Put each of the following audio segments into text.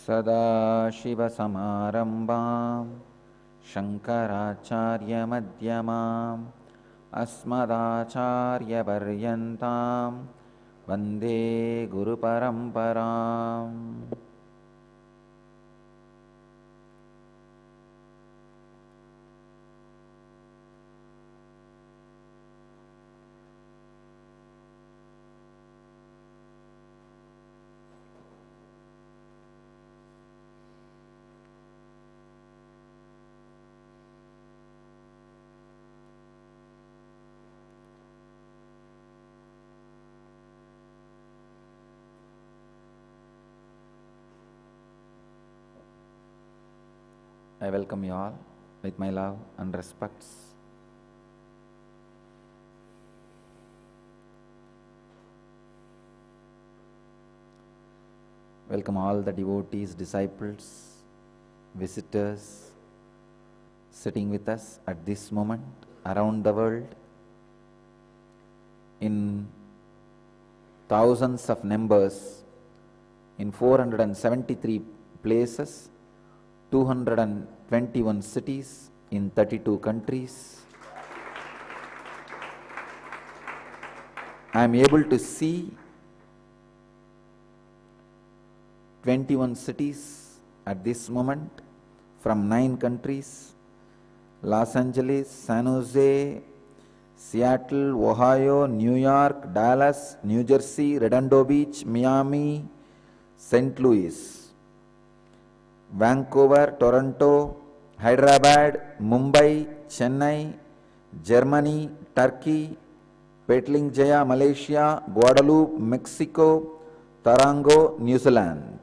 सदाशिवसमारम्भां शङ्कराचार्यमध्यमाम् अस्मदाचार्यपर्यन्तां वन्दे गुरुपरम्पराम्। I welcome you all with my love and respects. Welcome all the devotees, disciples, visitors sitting with us at this moment around the world in thousands of numbers in 473 places, 221 cities in 32 countries. I am able to see 21 cities at this moment from 9 countries: Los Angeles, San Jose, Seattle, Ohio, New York, Dallas, New Jersey, Redondo Beach, Miami, St. Louis, Vancouver, Toronto, Hyderabad, Mumbai, Chennai, Germany, Turkey, Petaling Jaya, Malaysia, Guadeloupe, Mexico, Tarango, New Zealand.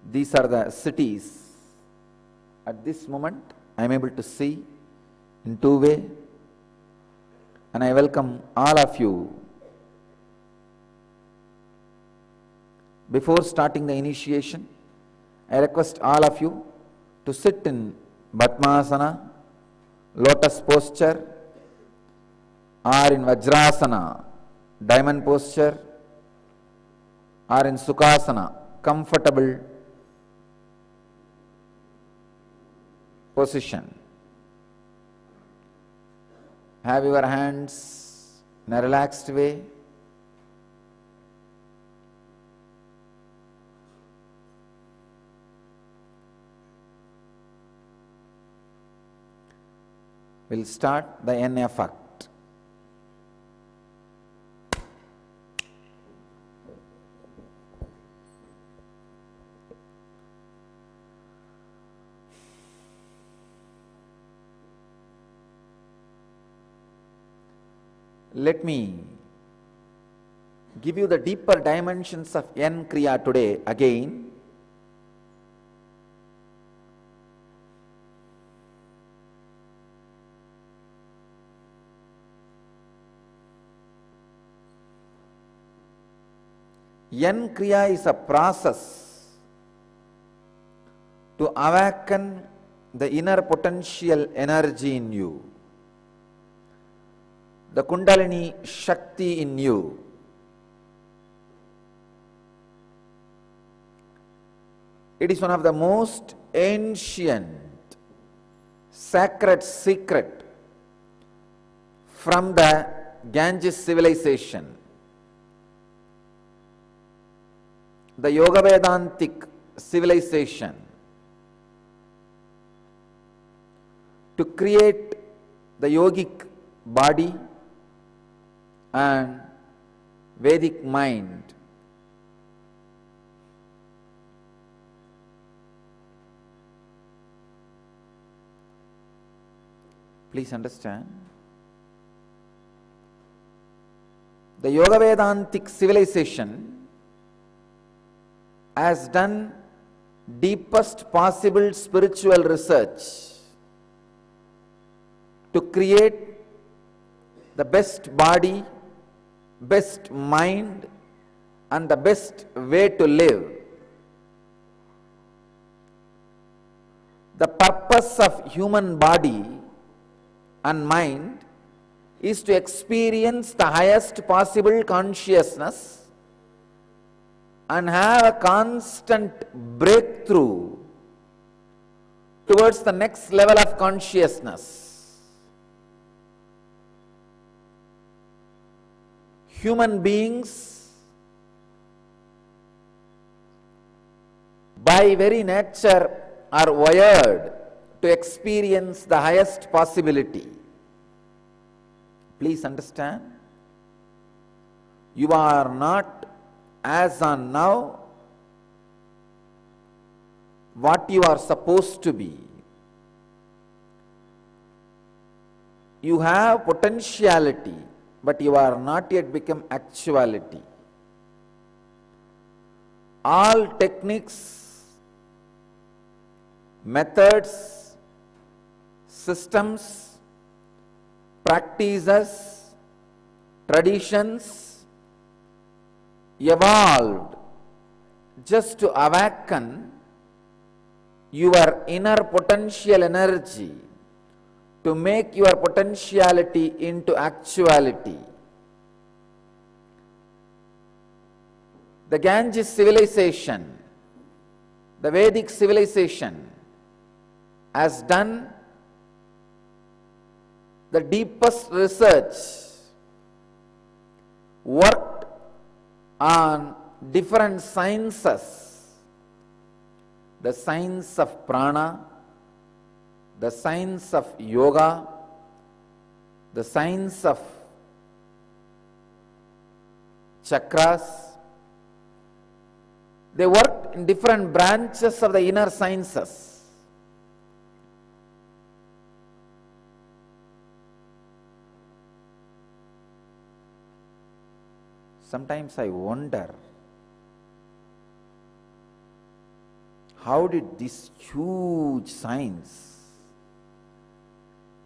These are the cities. At this moment, I am able to see in two ways, and I welcome all of you. Before starting the initiation, I request all of you to sit in Padmasana, lotus posture, or in Vajrasana, diamond posture, or in Sukhasana, comfortable position. Have your hands in a relaxed way. We'll start the N effect. Let me give you the deeper dimensions of N Kriya today again. N Kriya is a process to awaken the inner potential energy in you, the Kundalini Shakti in you. It is one of the most ancient sacred secret from the Ganges civilization. The Yoga Vedantic civilization, to create the yogic body and Vedic mind. Please understand, the Yoga Vedantic civilization has done deepest possible spiritual research to create the best body, best mind, and the best way to live. The purpose of human body and mind is to experience the highest possible consciousness and have a constant breakthrough towards the next level of consciousness. Human beings, by very nature, are wired to experience the highest possibility. Please understand, you are not as on now what you are supposed to be. You have potentiality, but you are not yet become actuality. All techniques, methods, systems, practices, traditions evolved just to awaken your inner potential energy, to make your potentiality into actuality. The Ganges civilization, the Vedic civilization, has done the deepest research, worked on different sciences, the science of prana, the science of yoga, the science of chakras. They worked in different branches of the inner sciences. Sometimes I wonder, how did this huge science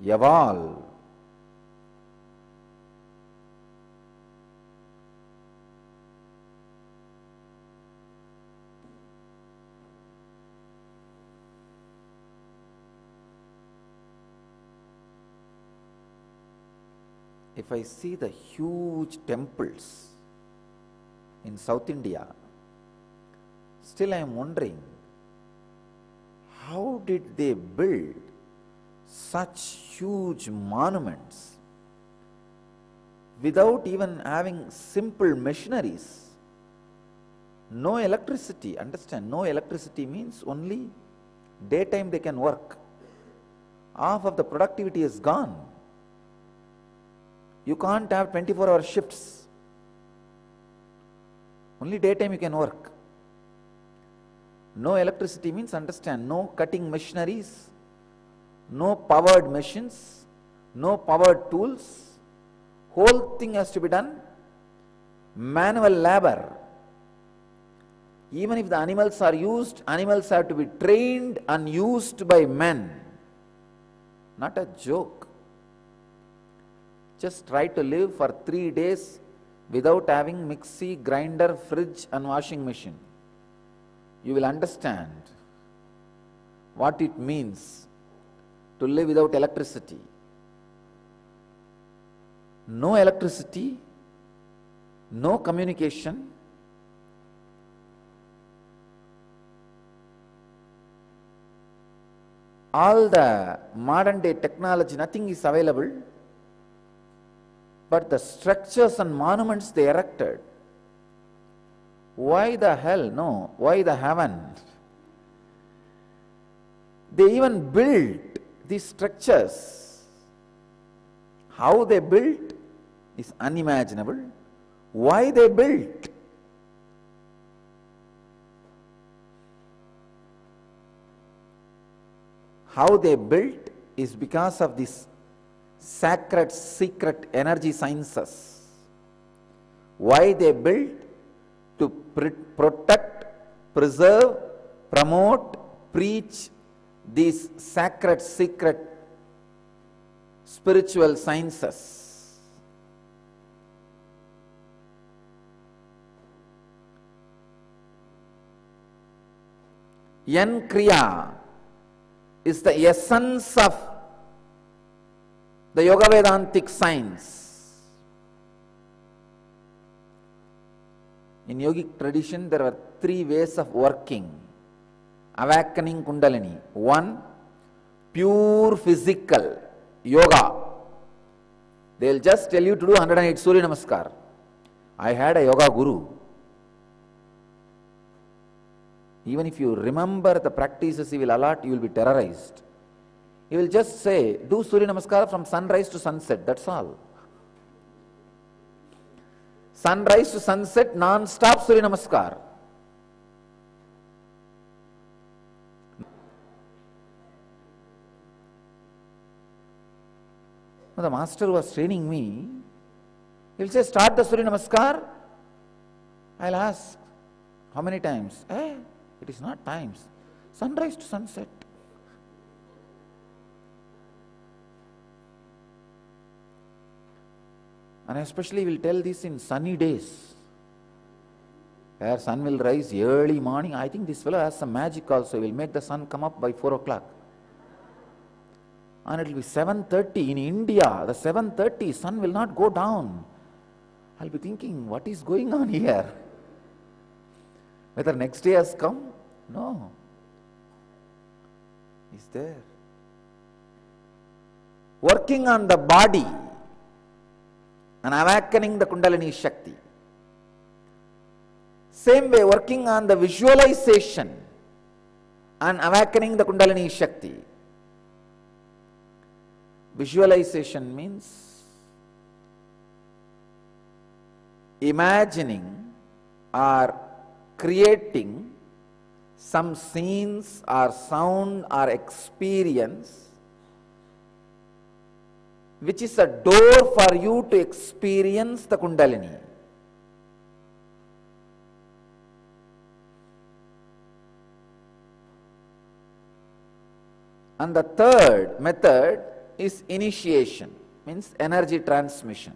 evolve? If I see the huge temples in South India, still I am wondering, how did they build such huge monuments without even having simple machineries? No electricity, understand, no electricity means only daytime they can work. Half of the productivity is gone. You can't have 24-hour shifts. Only daytime you can work. No electricity means, understand, no cutting machineries, no powered machines, no powered tools. Whole thing has to be done manual labor. Even if the animals are used, animals have to be trained and used by men. Not a joke. Just try to live for 3 days without having mixie, grinder, fridge and washing machine. You will understand what it means to live without electricity. No electricity, no communication, all the modern day technology, nothing is available, but the structures and monuments they erected. Why the hell? No, why the heaven? They even built these structures. How they built is unimaginable. Why they built? How they built is because of this sacred, secret energy sciences. Why they built? To protect, preserve, promote, preach these sacred, secret spiritual sciences. Yan Kriya is the essence of the Yoga Vedantic science. In yogic tradition, there are three ways of working, awakening Kundalini. One, pure physical yoga. They'll just tell you to do 108 Surya Namaskar. I had a yoga guru. Even if you remember the practices he will allot, you will be terrorized. He will just say, do Surya Namaskar from sunrise to sunset, that's all. Sunrise to sunset, non-stop Surya Namaskar. The master who was training me, he will say, start the Surya Namaskar. I will ask, how many times? It is not times. Sunrise to sunset. And especially we will tell this in sunny days, where sun will rise early morning. I think this fellow has some magic also. He will make the sun come up by 4 o'clock. And it will be 7:30 in India. The 7:30 sun will not go down. I will be thinking, what is going on here? Whether next day has come? No. It's there. Working on the body and awakening the Kundalini Shakti. Same way, working on the visualization and awakening the Kundalini Shakti. Visualization means imagining or creating some scenes or sound or experience which is a door for you to experience the Kundalini. And the third method is initiation, means energy transmission.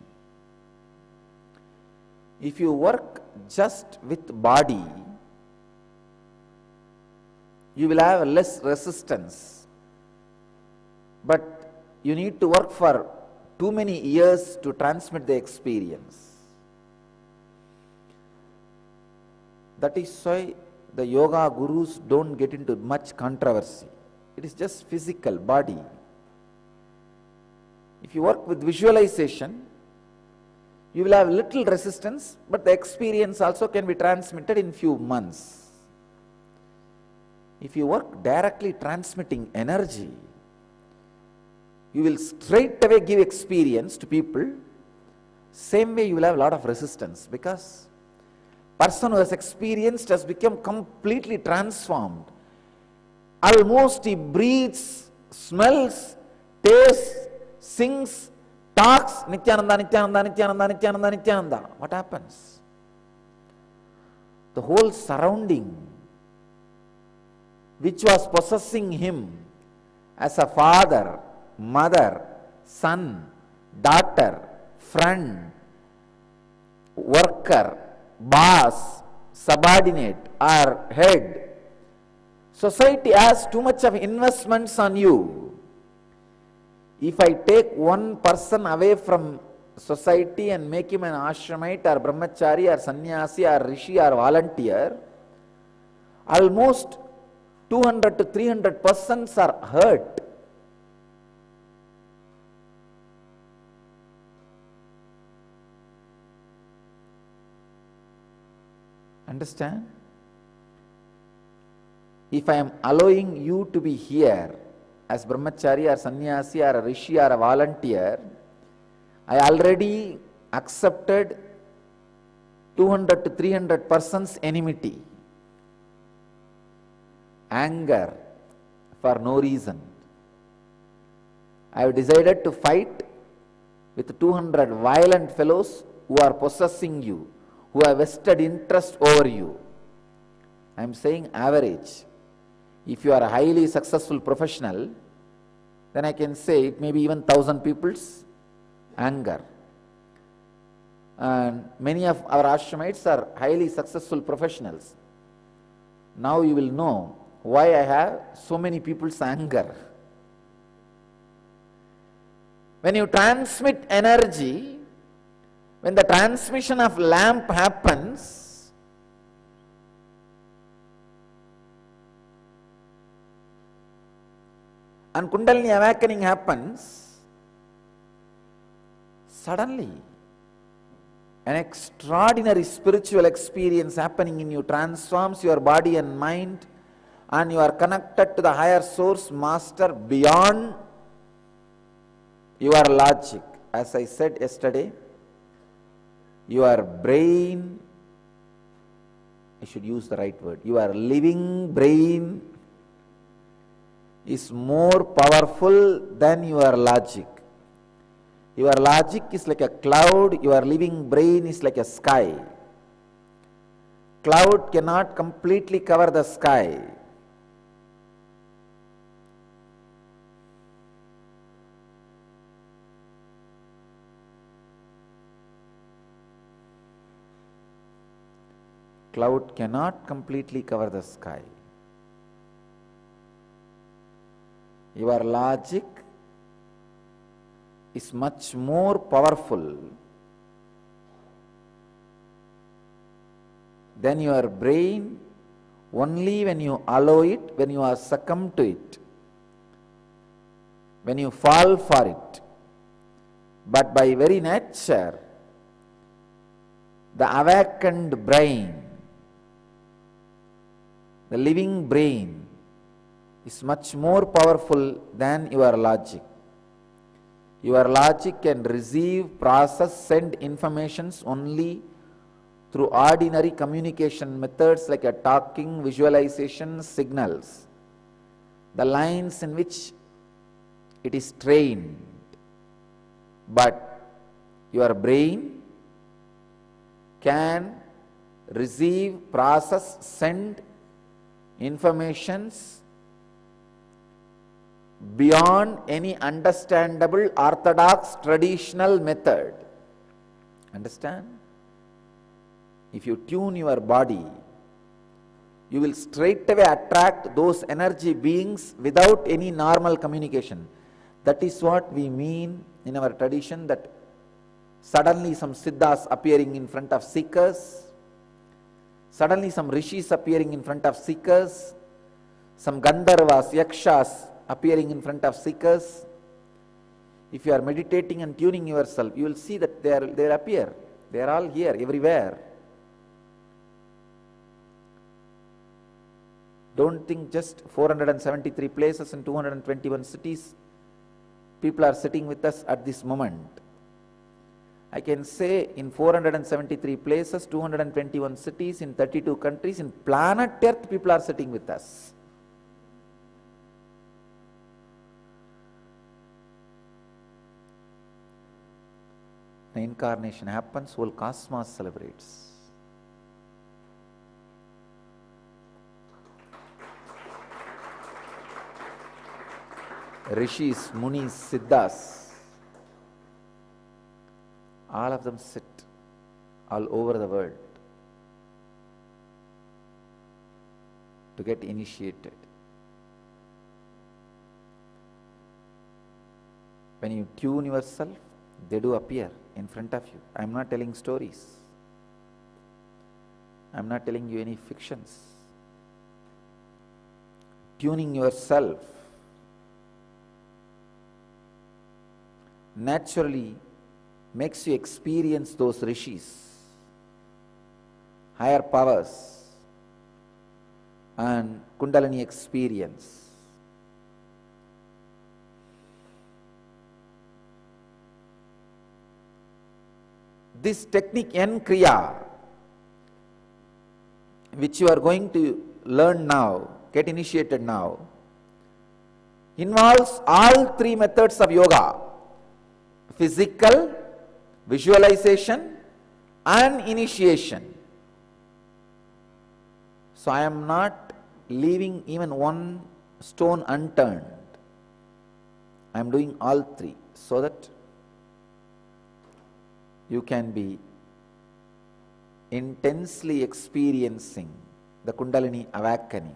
If you work just with body, you will have less resistance. But you need to work for too many years to transmit the experience. That is why the yoga gurus don't get into much controversy. It is just physical, body. If you work with visualization, you will have little resistance, but the experience also can be transmitted in few months. If you work directly transmitting energy, you will straight away give experience to people. Same way you will have a lot of resistance, because person who has experienced has become completely transformed. Almost he breathes, smells, tastes, sings, talks, Nityananda, Nityananda, Nityananda, Nityananda, Nityananda. What happens? The whole surrounding which was possessing him as a father, mother, son, daughter, friend, worker, boss, subordinate or head. Society has too much of investments on you. If I take one person away from society and make him an ashramite or brahmachari or sannyasi or rishi or volunteer, almost 200 to 300 persons are hurt. Understand? If I am allowing you to be here as brahmachari or sannyasi or a rishi or a volunteer, I already accepted 200 to 300 persons enmity, anger for no reason. I have decided to fight with 200 violent fellows who are possessing you, who have vested interest over you. I am saying average. If you are a highly successful professional, then I can say it may be even 1,000 people's anger. And many of our ashramites are highly successful professionals. Now you will know why I have so many people's anger. When you transmit energy, when the transmission of lamp happens, and Kundalini awakening happens, suddenly an extraordinary spiritual experience happening in you transforms your body and mind, and you are connected to the higher source master beyond your logic. As I said yesterday, your brain, I should use the right word, your living brain is more powerful than your logic. Your logic is like a cloud, your living brain is like a sky. Cloud cannot completely cover the sky. Cloud cannot completely cover the sky. Your logic is much more powerful than your brain only when you allow it, when you are succumb to it, when you fall for it. But by very nature, the awakened brain, the living brain, is much more powerful than your logic. Your logic can receive, process, send informations only through ordinary communication methods like a talking, visualization, signals, the lines in which it is trained. But your brain can receive, process, send informations beyond any understandable orthodox traditional method. Understand? If you tune your body, you will straightaway attract those energy beings without any normal communication. That is what we mean in our tradition, that suddenly some siddhas appearing in front of seekers, suddenly some rishis appearing in front of seekers, some gandharvas, yakshas appearing in front of seekers. If you are meditating and tuning yourself, you will see that they will appear. They are all here, everywhere. Don't think just 473 places in 221 cities people are sitting with us at this moment. I can say in 473 places, 221 cities, in 32 countries, in planet Earth, people are sitting with us. The incarnation happens, whole cosmos celebrates. Rishis, Munis, Siddhas, all of them sit all over the world to get initiated. When you tune yourself, they do appear in front of you. I am not telling stories. I am not telling you any fictions. Tuning yourself naturally makes you experience those rishis, higher powers, and Kundalini experience. This technique N Kriya, which you are going to learn now, get initiated now, involves all three methods of yoga: physical, visualization, and initiation. So I am not leaving even one stone unturned. I am doing all three so that you can be intensely experiencing the Kundalini awakening.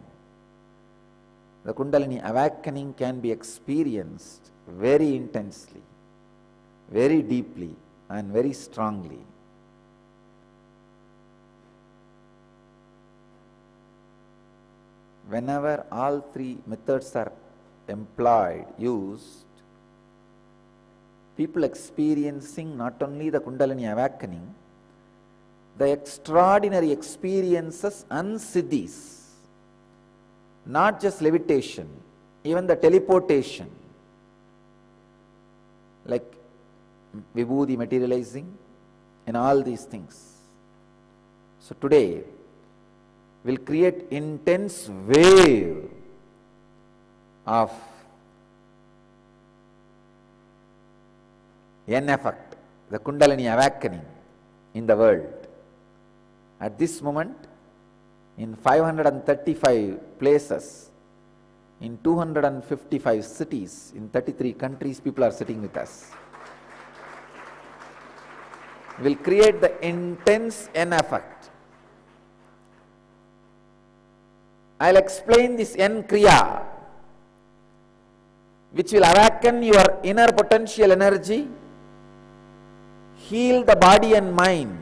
The Kundalini awakening can be experienced very intensely, very deeply, and very strongly. Whenever all three methods are employed, used, people experiencing not only the Kundalini awakening, the extraordinary experiences and siddhis, not just levitation, even the teleportation, like vibhuti materializing and all these things. So today will create intense wave of N effect, the Kundalini awakening in the world. At this moment, in 535 places, in 255 cities, in 33 countries, people are sitting with us. Will create the intense N effect. I'll explain this N Kriya, which will awaken your inner potential energy, heal the body and mind.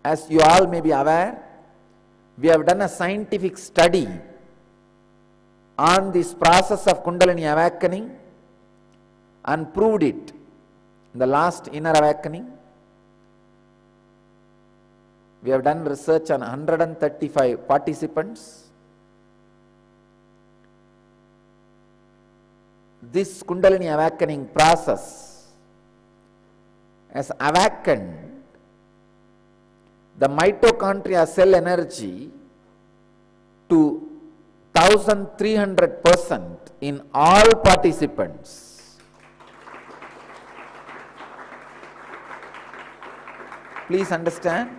As you all may be aware, we have done a scientific study on this process of Kundalini awakening and proved it in the last inner awakening. We have done research on 135 participants. This Kundalini awakening process has awakened the mitochondria cell energy to 1300% in all participants. Please understand,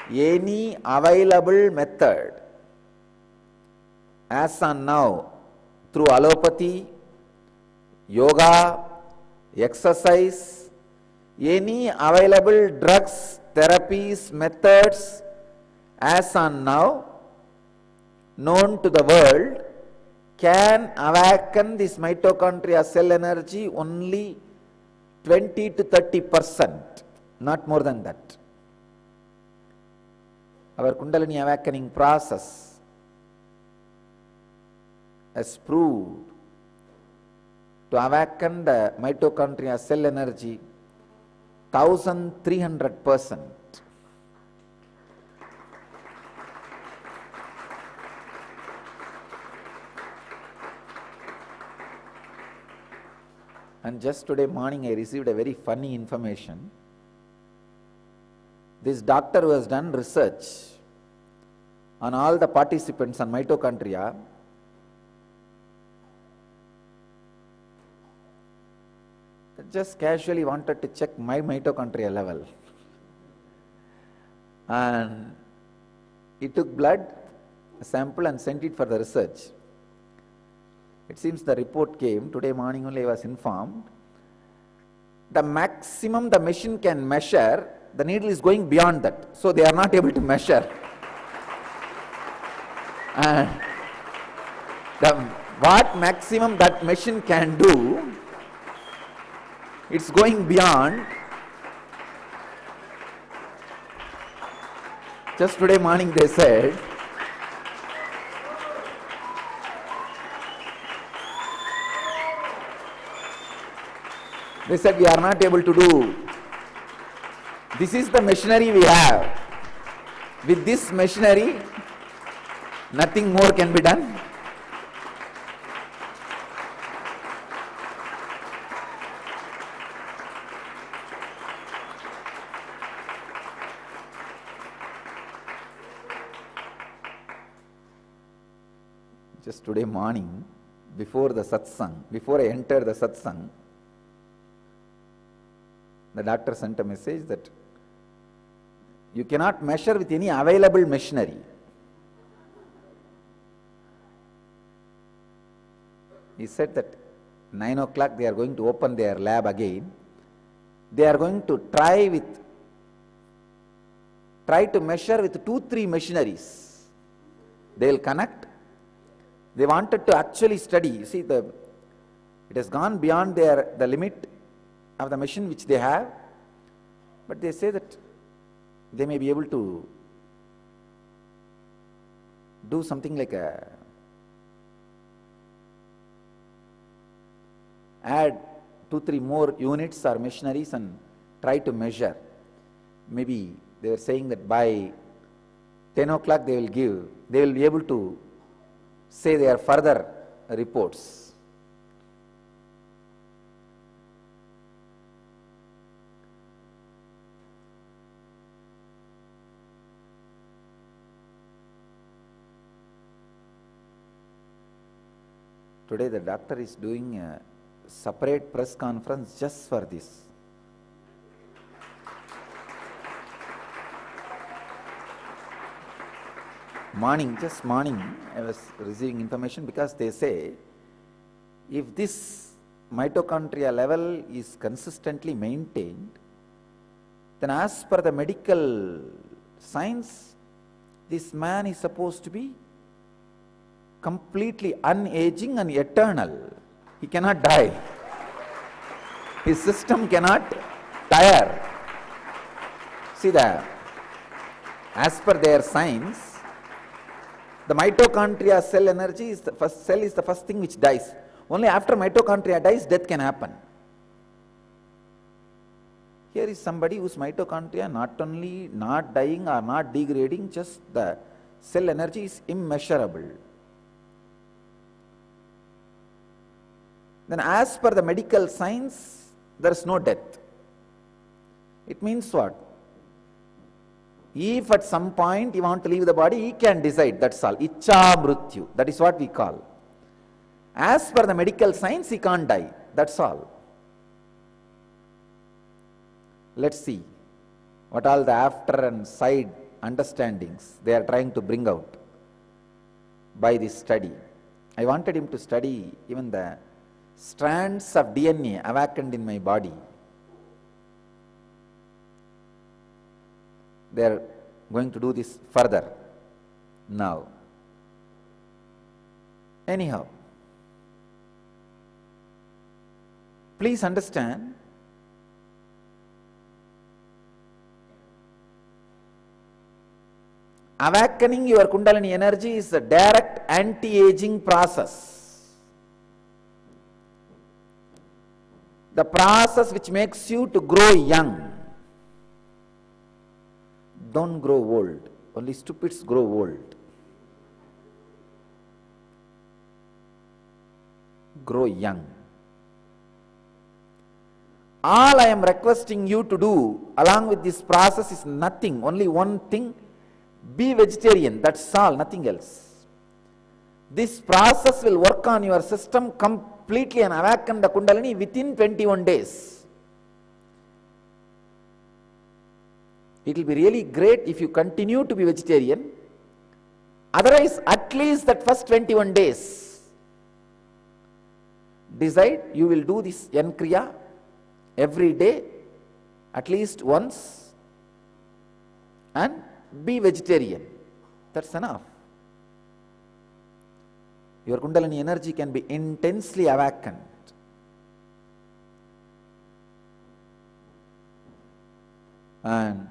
any available method as on now through allopathy, yoga, exercise, any available drugs, therapies, methods as on now known to the world can awaken this mitochondria cell energy only 20 to 30%, not more than that. Our Kundalini awakening process has proved to awaken the mitochondria cell energy 1300%. And just today morning I received a very funny information. This doctor who has done research on all the participants on mitochondria just casually wanted to check my mitochondria level. And he took blood sample and sent it for the research. It seems the report came, today morning only I was informed, the maximum the machine can measure, the needle is going beyond that. So they are not able to measure. And what maximum that machine can do, it's going beyond. Just today morning they said, we are not able to do. This is the machinery we have. With this machinery, nothing more can be done. Just today morning, before the satsang, before I entered the satsang, the doctor sent a message that you cannot measure with any available machinery. He said that 9 o'clock they are going to open their lab again. They are going to try to measure with 2-3 machineries. They will connect. They wanted to actually study. You see, it has gone beyond the limit of the machine which they have, but they say that they may be able to do something like add 2-3 more units or machineries and try to measure. Maybe they were saying that by 10 o'clock they will be able to say their further reports. Today the doctor is doing a separate press conference just for this. Just morning, I was receiving information because they say if this mitochondria level is consistently maintained, then as per the medical science, this man is supposed to be completely unaging and eternal. He cannot die. His system cannot tire. See that? As per their science, the mitochondria cell energy is the first thing which dies. Only after mitochondria dies, death can happen. Here is somebody whose mitochondria not only not dying or not degrading, just the cell energy is immeasurable. Then as per the medical science, there is no death. It means what? If at some point he want to leave the body, he can decide, that's all. Ichcha mrityu, that is what we call. As per the medical science, he can't die, that's all. Let's see what all the after and side understandings they are trying to bring out by this study. I wanted him to study even the strands of DNA awakened in my body. They are going to do this further now. Anyhow, please understand, awakening your Kundalini energy is a direct anti-aging process. The process which makes you to grow young. Don't grow old. Only stupids grow old. Grow young. All I am requesting you to do along with this process is nothing, only one thing: be vegetarian, that's all, nothing else. This process will work on your system completely and awaken the Kundalini within 21 days. It will be really great if you continue to be vegetarian. Otherwise, at least that first 21 days, decide you will do this Yan Kriya every day, at least once, and be vegetarian. That's enough. Your Kundalini energy can be intensely awakened. And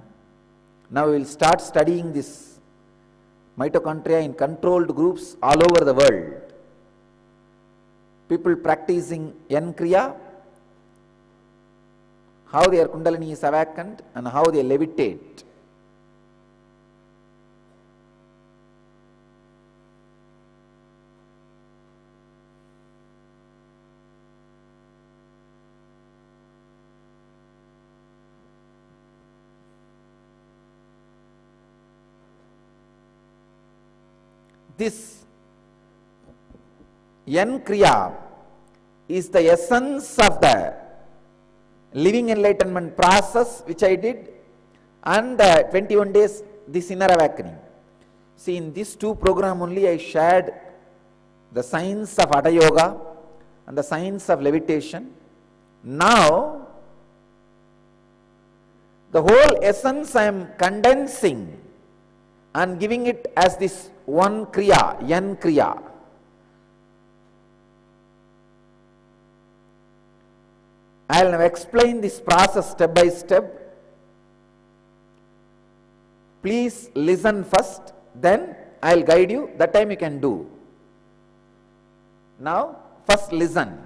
now we will start studying this mitochondria in controlled groups all over the world. People practicing Yan Kriya, how their Kundalini is awakened and how they levitate. This Yan Kriya is the essence of the living enlightenment process which I did, and the 21 days this inner awakening. See, in these two programs only I shared the science of Hatha Yoga and the science of levitation. Now the whole essence I am condensing and giving it as this one Kriya, Yan Kriya. I will now explain this process step by step. Please listen first, then I will guide you, that time you can do. Now, first listen.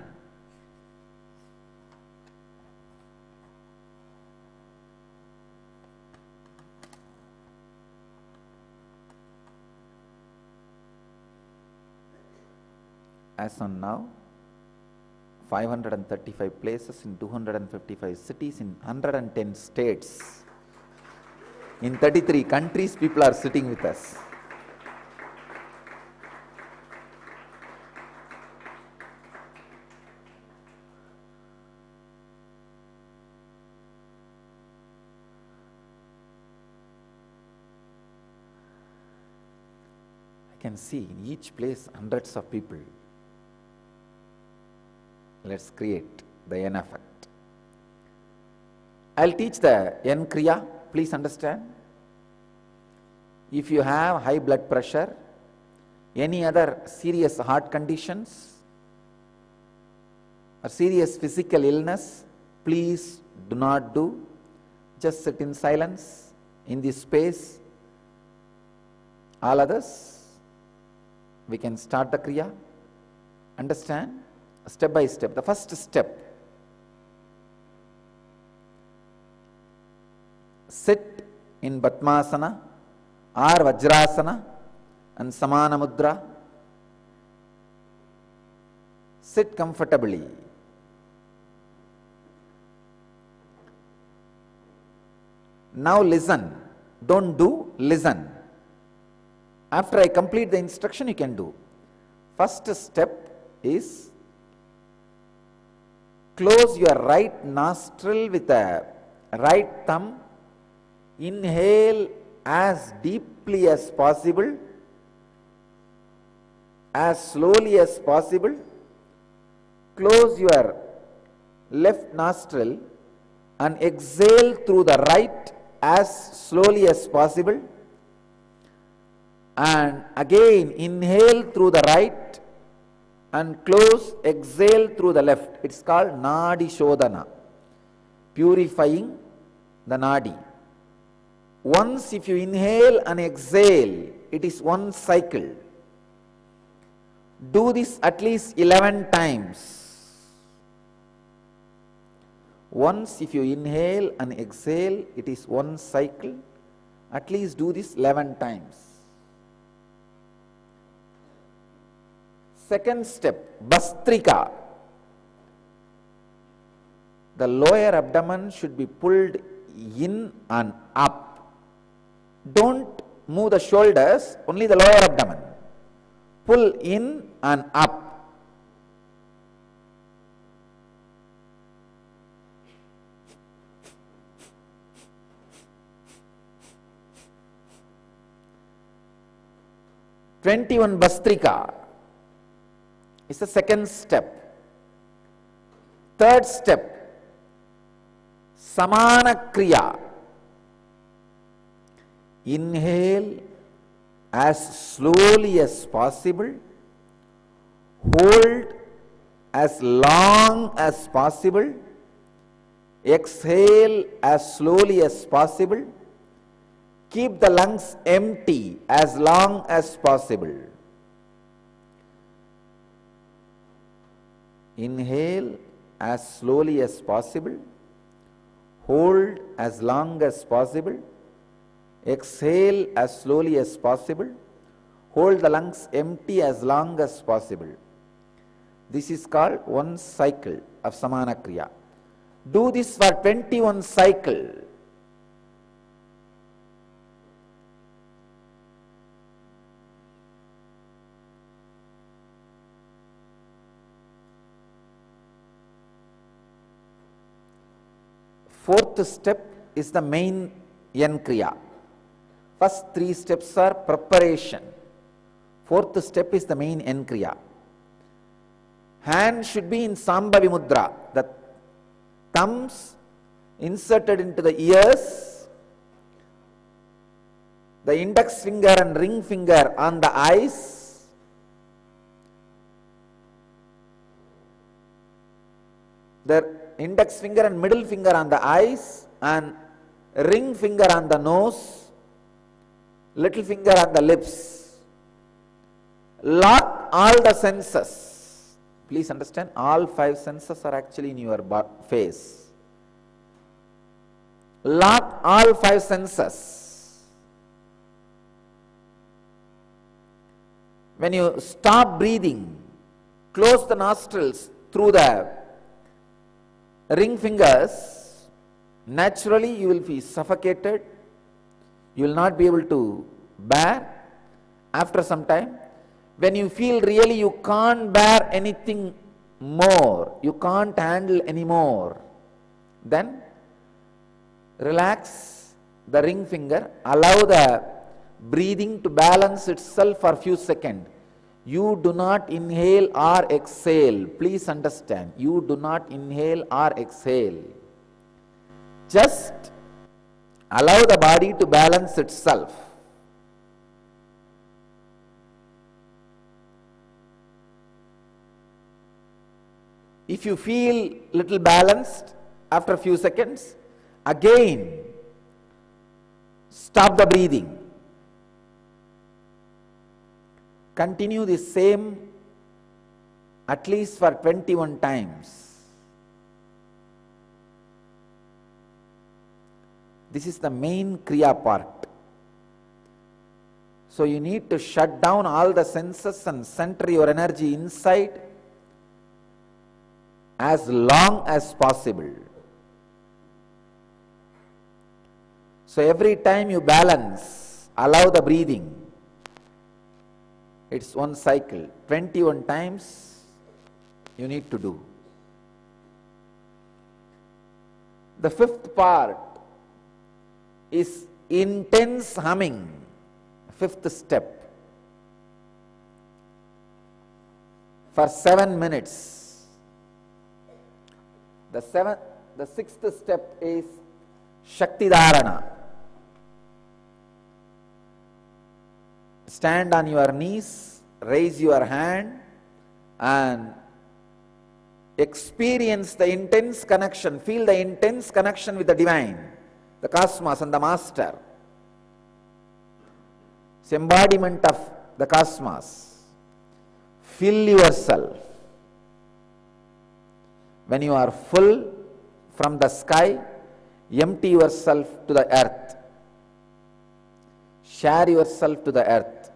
as on now, 535 places in 255 cities in 110 states. In 33 countries, people are sitting with us. I can see in each place hundreds of people. Let's create the N effect. I'll teach the N Kriya. Please understand. If you have high blood pressure, any other serious heart conditions, or serious physical illness, please do not do. Just sit in silence in this space. All others, we can start the Kriya. Understand? Step by step. The first step, sit in Padmasana or Vajrasana and Samana Mudra. Sit comfortably. Now listen. Don't do, listen. After I complete the instruction, you can do. First step is close your right nostril with the right thumb. Inhale as deeply as possible, as slowly as possible. Close your left nostril and exhale through the right as slowly as possible. And again inhale through the right and close, exhale through the left. It's called Nadi Shodhana, purifying the Nadi. Once if you inhale and exhale, it is one cycle. Do this at least 11 times. Once if you inhale and exhale, it is one cycle. At least do this 11 times. Second step, Bastrika. The lower abdomen should be pulled in and up. Don't move the shoulders, only the lower abdomen. Pull in and up. "21 Bastrika is the second step. Third step, Samana Kriya. Inhale as slowly as possible, hold as long as possible, exhale as slowly as possible, keep the lungs empty as long as possible. Inhale as slowly as possible, hold as long as possible, exhale as slowly as possible, hold the lungs empty as long as possible. This is called one cycle of Samana Kriya. Do this for 21 cycles. Fourth step is the main N Kriya. First 3 steps are preparation. Fourth step is the main N Kriya. Hand should be in Sambhavi Mudra. The thumbs inserted into the ears, the index finger and ring finger on the eyes, the index finger and middle finger on the eyes, and ring finger on the nose, little finger on the lips. Lock all the senses. Please understand, all 5 senses are actually in your face. Lock all 5 senses. When you stop breathing, close the nostrils through the ring fingers, naturally you will be suffocated. You will not be able to bear. After some time, when you feel really you can't bear anything more, you can't handle anymore, then relax the ring finger, allow the breathing to balance itself for a few seconds. You do not inhale or exhale. Please understand, you do not inhale or exhale. Just allow the body to balance itself. If you feel little balanced after a few seconds, again stop the breathing. Continue the same at least for 21 times. This is the main Kriya part. So you need to shut down all the senses and center your energy inside as long as possible. So every time you balance, allow the breathing. It's one cycle. 21 times you need to do. The fifth part is intense humming. Fifth step. For 7 minutes. The sixth step is Shakti Dharana. Stand on your knees, raise your hand and experience the intense connection, feel the intense connection with the divine, the cosmos and the master. It's embodiment of the cosmos. Fill yourself. When you are full from the sky, empty yourself to the earth. Share yourself to the earth.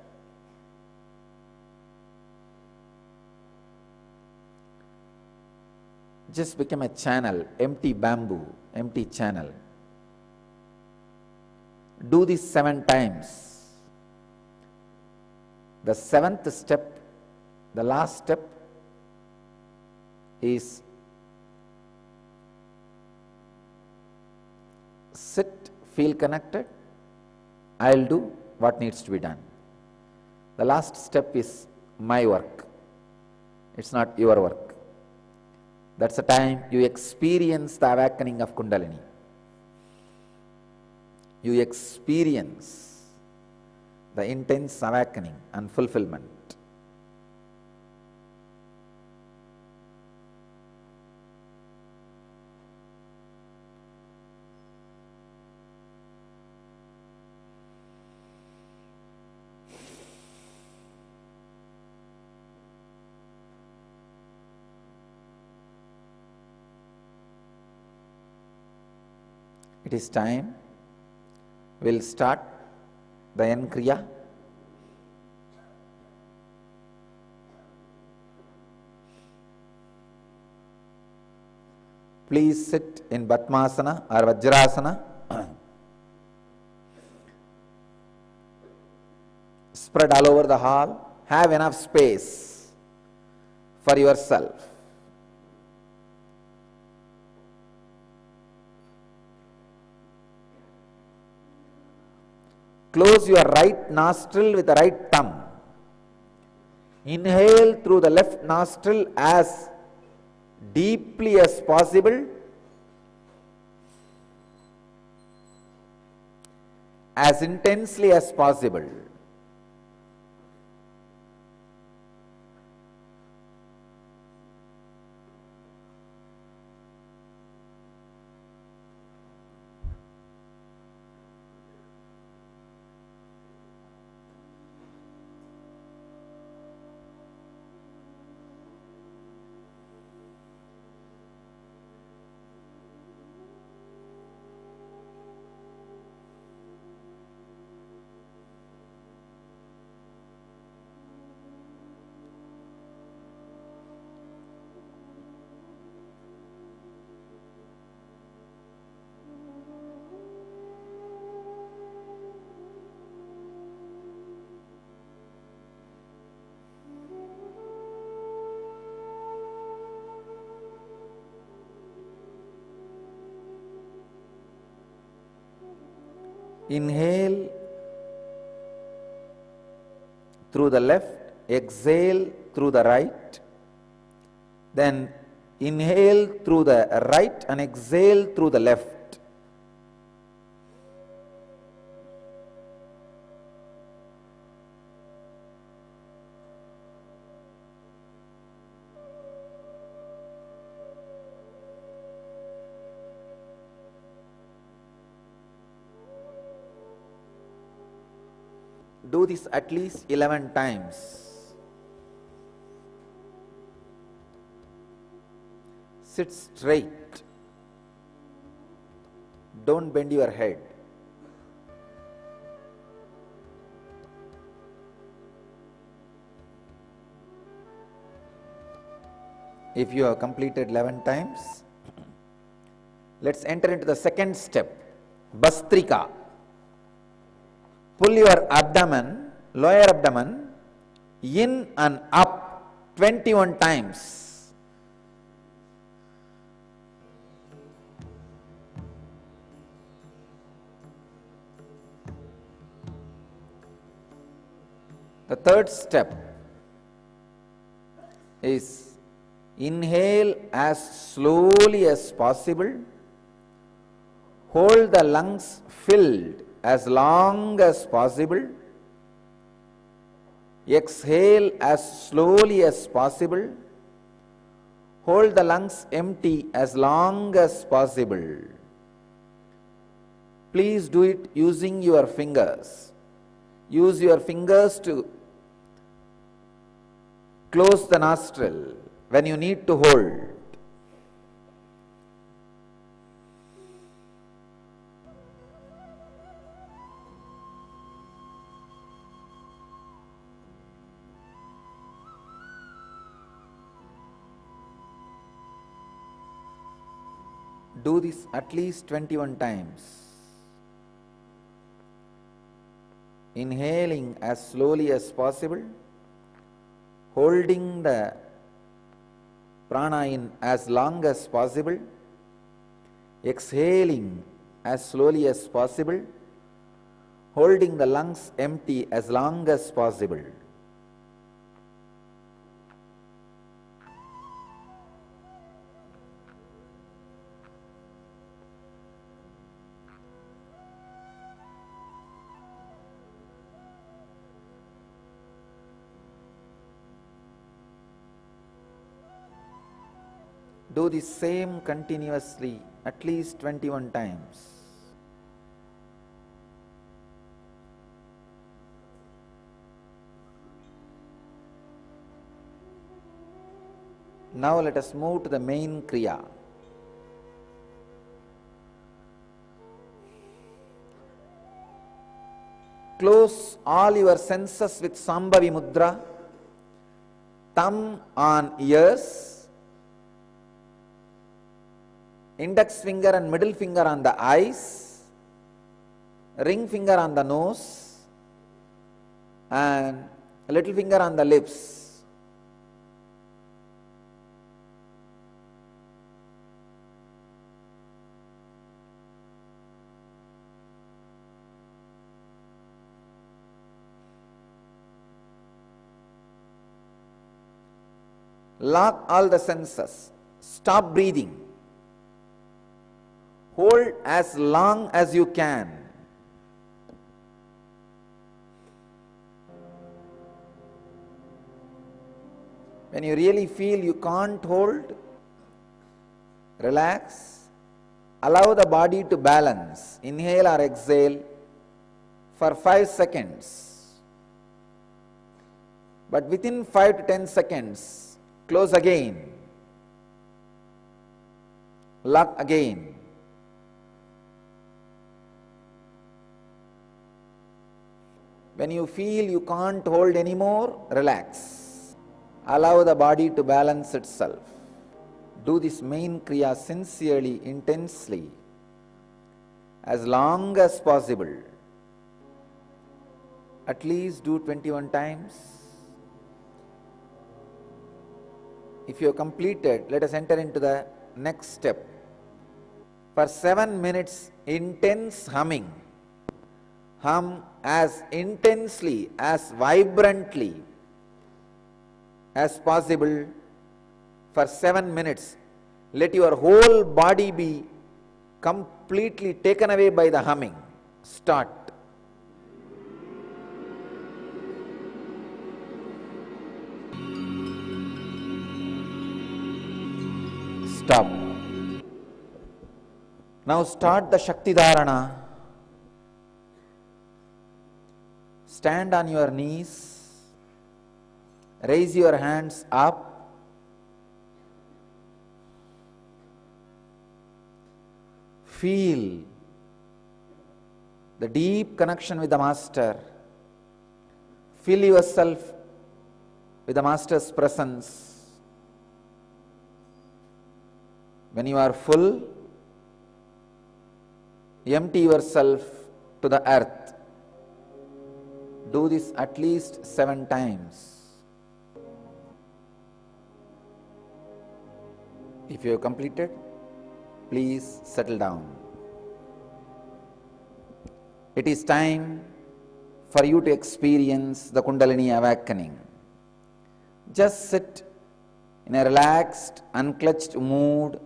Just become a channel, empty bamboo, empty channel. Do this 7 times. The 7th step, the last step, is sit, feel connected. I'll do what needs to be done. The last step is my work. It's not your work. That's the time you experience the awakening of Kundalini. You experience the intense awakening and fulfillment. It is time. We'll start the N Kriya. Please sit in Padmasana or Vajrasana. Spread all over the hall. Have enough space for yourself. Close your right nostril with the right thumb. Inhale through the left nostril as deeply as possible. As intensely as possible. Inhale through the left, exhale through the right. Then inhale through the right and exhale through the left. Do this at least 11 times. Sit straight. Don't bend your head. If you have completed 11 times, let's enter into the second step, Bastrika. Pull your abdomen, lower abdomen, in and up 21 times. The third step is inhale as slowly as possible, hold the lungs filled as long as possible, exhale as slowly as possible, hold the lungs empty as long as possible. Please do it using your fingers. Use your fingers to close the nostril when you need to hold. Do this at least 21 times. Inhaling as slowly as possible, holding the prana in as long as possible, exhaling as slowly as possible, holding the lungs empty as long as possible. Do the same continuously at least 21 times. Now let us move to the main Kriya. Close all your senses with Sambhavi Mudra, thumb on ears, index finger and middle finger on the eyes, ring finger on the nose, and little finger on the lips. Lock all the senses. Stop breathing. Hold as long as you can. When you really feel you can't hold, relax. Allow the body to balance. Inhale or exhale for 5 seconds. But within 5 to 10 seconds, close again. Lock again. When you feel you can't hold anymore, relax. Allow the body to balance itself. Do this main Kriya sincerely, intensely, as long as possible. At least do 21 times. If you have completed, let us enter into the next step. For 7 minutes, intense humming. hum as intensely, as vibrantly as possible for 7 minutes. Let your whole body be completely taken away by the humming. Start. Stop. Now start the Shakti Dharana. Stand on your knees. Raise your hands up. Feel the deep connection with the Master. Fill yourself with the Master's presence. When you are full, empty yourself to the earth. Do this at least 7 times. If you have completed, please settle down. It is time for you to experience the Kundalini awakening. Just sit in a relaxed, unclutched mood,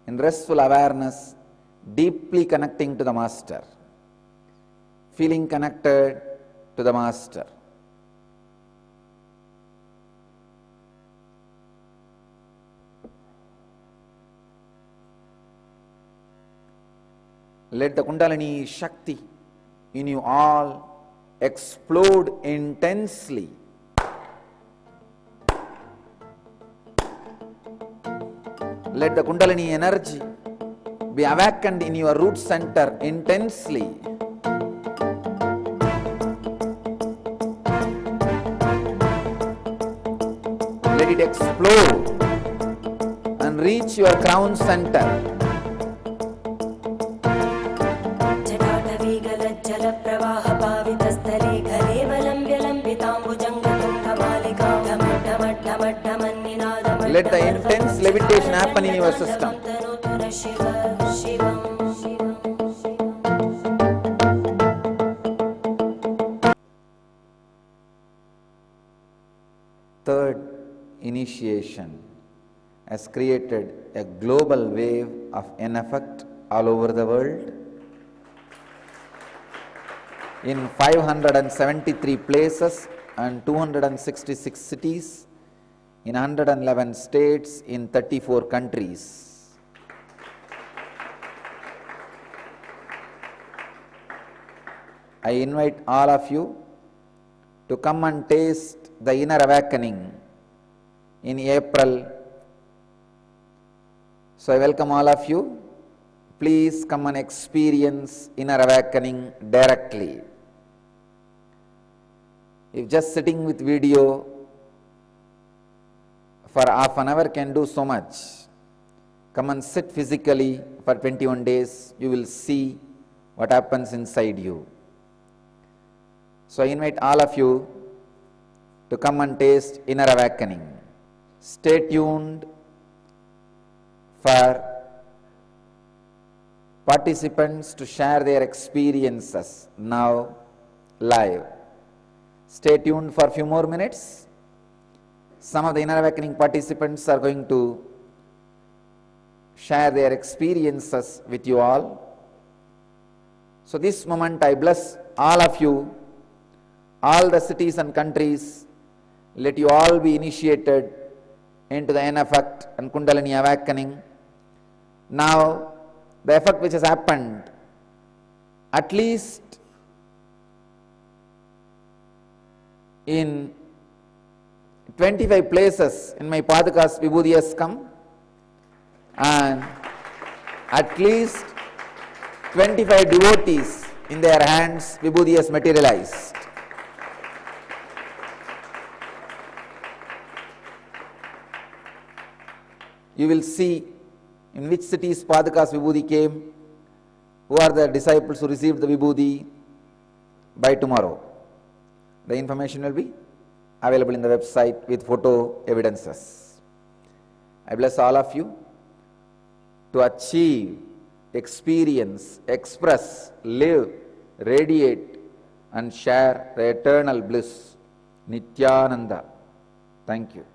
in restful awareness, deeply connecting to the Master, feeling connected to the Master. Let the Kundalini Shakti in you all explode intensely. Let the Kundalini energy be awakened in your root center intensely. Let it explode and reach your crown center. Let the intense levitation happen in your system. Third initiation has created a global wave of N effect all over the world. In 573 places and 266 cities, in 111 states, in 34 countries. I invite all of you to come and taste the inner awakening in April. So I welcome all of you. Please come and experience inner awakening directly. If just sitting with video for half an hour can do so much, come and sit physically for 21 days. You will see what happens inside you. So I invite all of you to come and taste inner awakening. Stay tuned for participants to share their experiences now live. Stay tuned for a few more minutes. Some of the inner awakening participants are going to share their experiences with you all. So this moment I bless all of you, all the cities and countries. Let you all be initiated into the N effect and Kundalini awakening. Now the effect which has happened, at least in 25 places in my Padakas Vibhuti has come, and at least 25 devotees in their hands Vibhuti has materialized. You will see in which cities Padakas Vibhuti came, who are the disciples who received the Vibhuti by tomorrow. The information will be available in the website with photo evidences. I bless all of you to achieve, experience, express, live radiate and share the eternal bliss. Nityananda. Thank you.